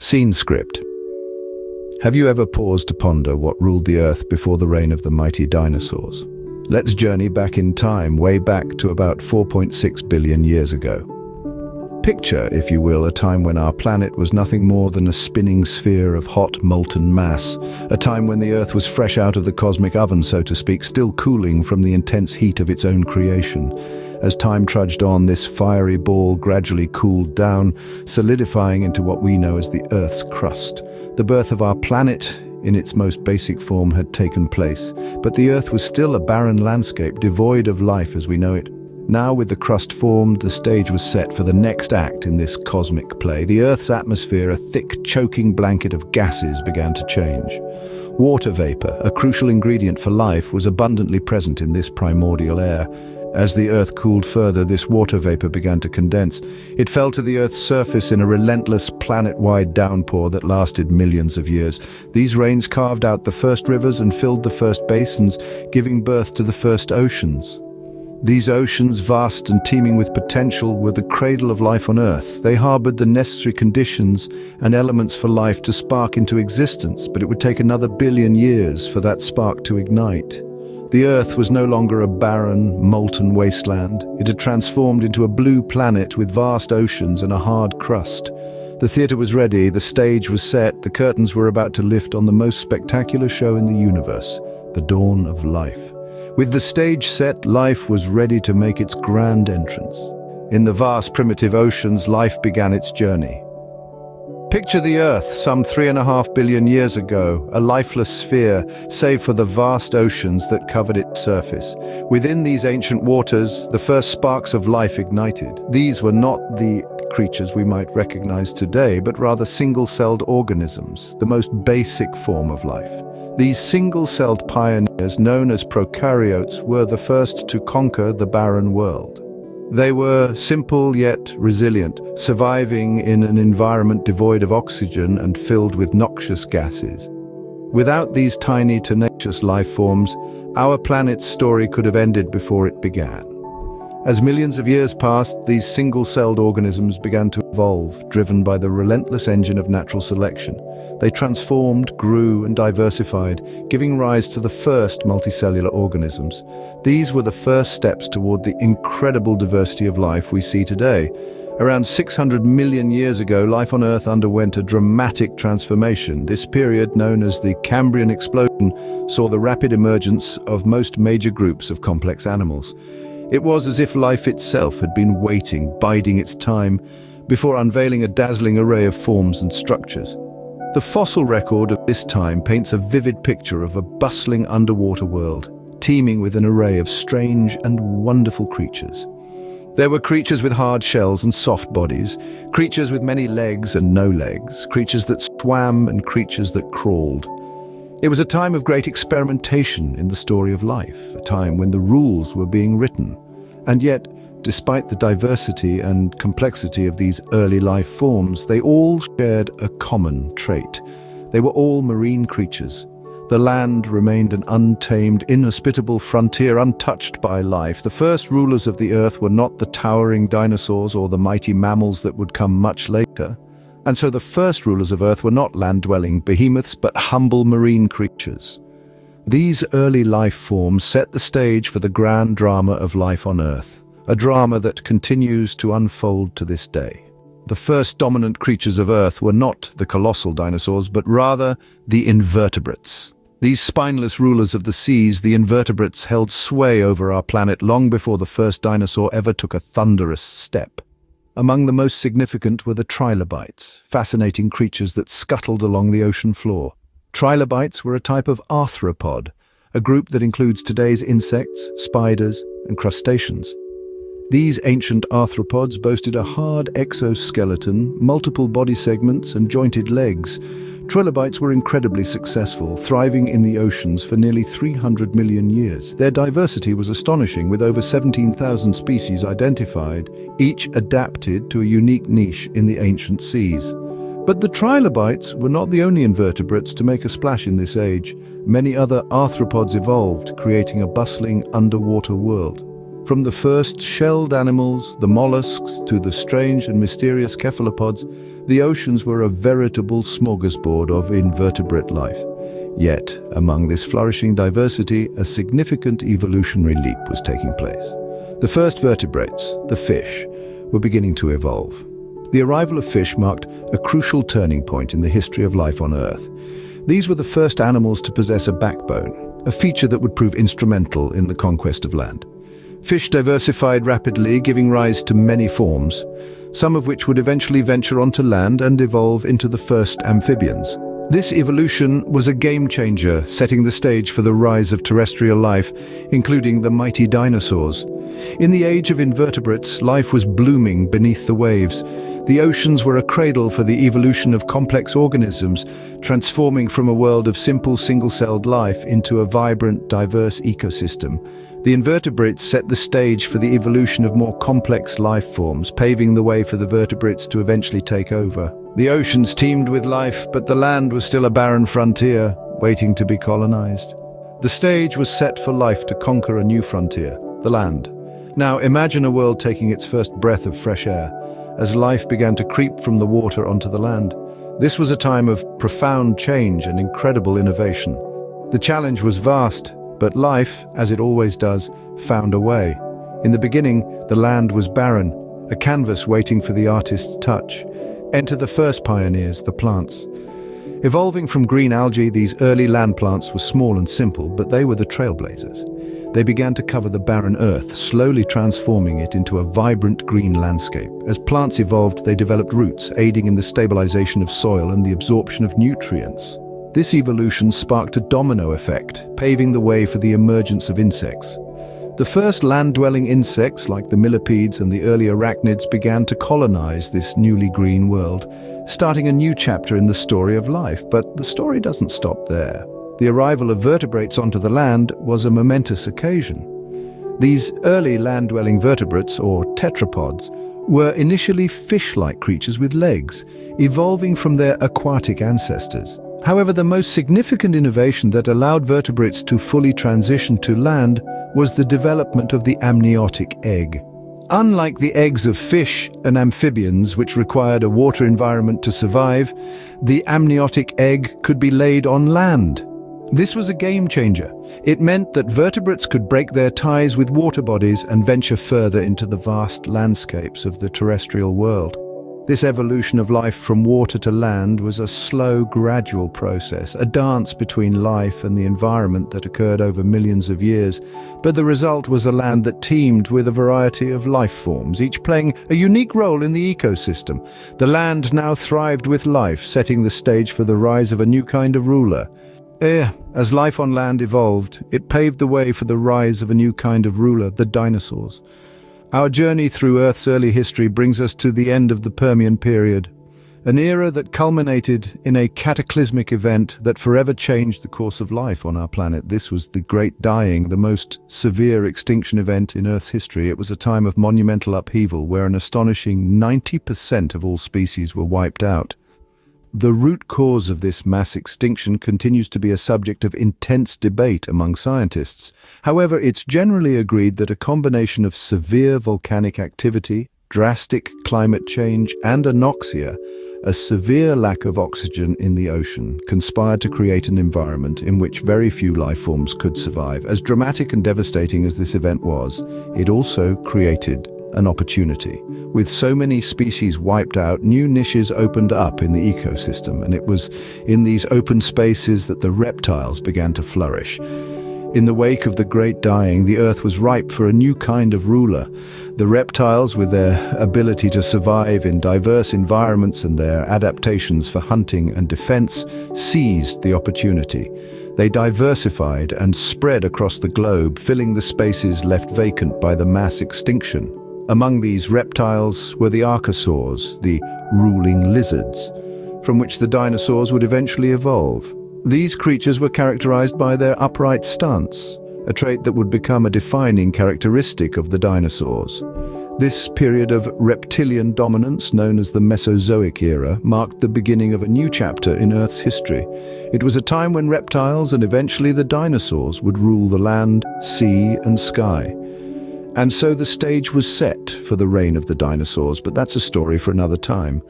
Scene script. Have you ever paused to ponder what ruled the Earth before the reign of the mighty dinosaurs? Let's journey back in time, way back to about 4.6 billion years ago. Picture, if you will, a time when our planet was nothing more than a spinning sphere of hot, molten mass, a time when the Earth was fresh out of the cosmic oven, so to speak, still cooling from the intense heat of its own creation. As time trudged on, this fiery ball gradually cooled down, solidifying into what we know as the Earth's crust. The birth of our planet, in its most basic form, had taken place, but the Earth was still a barren landscape, devoid of life as we know it. Now, with the crust formed, the stage was set for the next act in this cosmic play. The Earth's atmosphere, a thick, choking blanket of gases, began to change. Water vapor, a crucial ingredient for life, was abundantly present in this primordial air. As the Earth cooled further, this water vapor began to condense. It fell to the Earth's surface in a relentless planet-wide downpour that lasted millions of years. These rains carved out the first rivers and filled the first basins, giving birth to the first oceans. These oceans, vast and teeming with potential, were the cradle of life on Earth. They harbored the necessary conditions and elements for life to spark into existence, but it would take another billion years for that spark to ignite. The Earth was no longer a barren, molten wasteland. It had transformed into a blue planet with vast oceans and a hard crust. The theater was ready, the stage was set, the curtains were about to lift on the most spectacular show in the universe, the dawn of life. With the stage set, life was ready to make its grand entrance. In the vast primitive oceans, life began its journey. Picture the Earth some 3.5 billion years ago, a lifeless sphere, save for the vast oceans that covered its surface. Within these ancient waters, the first sparks of life ignited. These were not the creatures we might recognize today, but rather single-celled organisms, the most basic form of life. These single-celled pioneers, known as prokaryotes, were the first to conquer the barren world. They were simple yet resilient, surviving in an environment devoid of oxygen and filled with noxious gases. Without these tiny, tenacious life forms, our planet's story could have ended before it began. As millions of years passed, these single-celled organisms began to evolve, driven by the relentless engine of natural selection. They transformed, grew, and diversified, giving rise to the first multicellular organisms. These were the first steps toward the incredible diversity of life we see today. Around 600 million years ago, life on Earth underwent a dramatic transformation. This period, known as the Cambrian explosion, saw the rapid emergence of most major groups of complex animals. It was as if life itself had been waiting, biding its time, before unveiling a dazzling array of forms and structures. The fossil record of this time paints a vivid picture of a bustling underwater world, teeming with an array of strange and wonderful creatures. There were creatures with hard shells and soft bodies, creatures with many legs and no legs, creatures that swam and creatures that crawled. It was a time of great experimentation in the story of life, a time when the rules were being written. And yet, despite the diversity and complexity of these early life forms, they all shared a common trait. They were all marine creatures. The land remained an untamed, inhospitable frontier untouched by life. The first rulers of the Earth were not the towering dinosaurs or the mighty mammals that would come much later. And so the first rulers of Earth were not land-dwelling behemoths, but humble marine creatures. These early life forms set the stage for the grand drama of life on Earth, a drama that continues to unfold to this day. The first dominant creatures of Earth were not the colossal dinosaurs, but rather the invertebrates. These spineless rulers of the seas, the invertebrates, held sway over our planet long before the first dinosaur ever took a thunderous step. Among the most significant were the trilobites, fascinating creatures that scuttled along the ocean floor. Trilobites were a type of arthropod, a group that includes today's insects, spiders, and crustaceans. These ancient arthropods boasted a hard exoskeleton, multiple body segments, and jointed legs. Trilobites were incredibly successful, thriving in the oceans for nearly 300 million years. Their diversity was astonishing, with over 17,000 species identified, each adapted to a unique niche in the ancient seas. But the trilobites were not the only invertebrates to make a splash in this age. Many other arthropods evolved, creating a bustling underwater world. From the first shelled animals, the mollusks, to the strange and mysterious cephalopods, The oceans were a veritable smorgasbord of invertebrate life. Yet, among this flourishing diversity, a significant evolutionary leap was taking place. The first vertebrates, the fish, were beginning to evolve. The arrival of fish marked a crucial turning point in the history of life on Earth. These were the first animals to possess a backbone, a feature that would prove instrumental in the conquest of land. Fish diversified rapidly, giving rise to many forms, some of which would eventually venture onto land and evolve into the first amphibians. This evolution was a game-changer, setting the stage for the rise of terrestrial life, including the mighty dinosaurs. In the age of invertebrates, life was blooming beneath the waves. The oceans were a cradle for the evolution of complex organisms, transforming from a world of simple single-celled life into a vibrant, diverse ecosystem. The invertebrates set the stage for the evolution of more complex life forms, paving the way for the vertebrates to eventually take over. The oceans teemed with life, but the land was still a barren frontier, waiting to be colonized. The stage was set for life to conquer a new frontier, the land. Now imagine a world taking its first breath of fresh air, as life began to creep from the water onto the land. This was a time of profound change and incredible innovation. The challenge was vast, but life, as it always does, found a way. In the beginning, the land was barren, a canvas waiting for the artist's touch. Enter the first pioneers, the plants. Evolving from green algae, these early land plants were small and simple, but they were the trailblazers. They began to cover the barren earth, slowly transforming it into a vibrant green landscape. As plants evolved, they developed roots, aiding in the stabilization of soil and the absorption of nutrients. This evolution sparked a domino effect, paving the way for the emergence of insects. The first land-dwelling insects, like the millipedes and the early arachnids, began to colonize this newly green world, starting a new chapter in the story of life. But the story doesn't stop there. The arrival of vertebrates onto the land was a momentous occasion. These early land-dwelling vertebrates, or tetrapods, were initially fish-like creatures with legs, evolving from their aquatic ancestors. However, the most significant innovation that allowed vertebrates to fully transition to land was the development of the amniotic egg. Unlike the eggs of fish and amphibians, which required a water environment to survive, the amniotic egg could be laid on land. This was a game changer. It meant that vertebrates could break their ties with water bodies and venture further into the vast landscapes of the terrestrial world. This evolution of life from water to land was a slow, gradual process, a dance between life and the environment that occurred over millions of years. But the result was a land that teemed with a variety of life forms, each playing a unique role in the ecosystem. The land now thrived with life, setting the stage for the rise of a new kind of ruler. As life on land evolved, it paved the way for the rise of a new kind of ruler, the dinosaurs. Our journey through Earth's early history brings us to the end of the Permian period, an era that culminated in a cataclysmic event that forever changed the course of life on our planet. This was the Great Dying, the most severe extinction event in Earth's history. It was a time of monumental upheaval where an astonishing 90% of all species were wiped out. The root cause of this mass extinction continues to be a subject of intense debate among scientists. However, it's generally agreed that a combination of severe volcanic activity, drastic climate change, and anoxia, a severe lack of oxygen in the ocean, conspired to create an environment in which very few life forms could survive. As dramatic and devastating as this event was, it also created an opportunity. With so many species wiped out, new niches opened up in the ecosystem, and it was in these open spaces that the reptiles began to flourish. In the wake of the Great Dying, the Earth was ripe for a new kind of ruler. The reptiles, with their ability to survive in diverse environments and their adaptations for hunting and defense, seized the opportunity. They diversified and spread across the globe, filling the spaces left vacant by the mass extinction. Among these reptiles were the archosaurs, the ruling lizards, from which the dinosaurs would eventually evolve. These creatures were characterized by their upright stance, a trait that would become a defining characteristic of the dinosaurs. This period of reptilian dominance, known as the Mesozoic era, marked the beginning of a new chapter in Earth's history. It was a time when reptiles and eventually the dinosaurs would rule the land, sea, and sky. And so the stage was set for the reign of the dinosaurs, but that's a story for another time.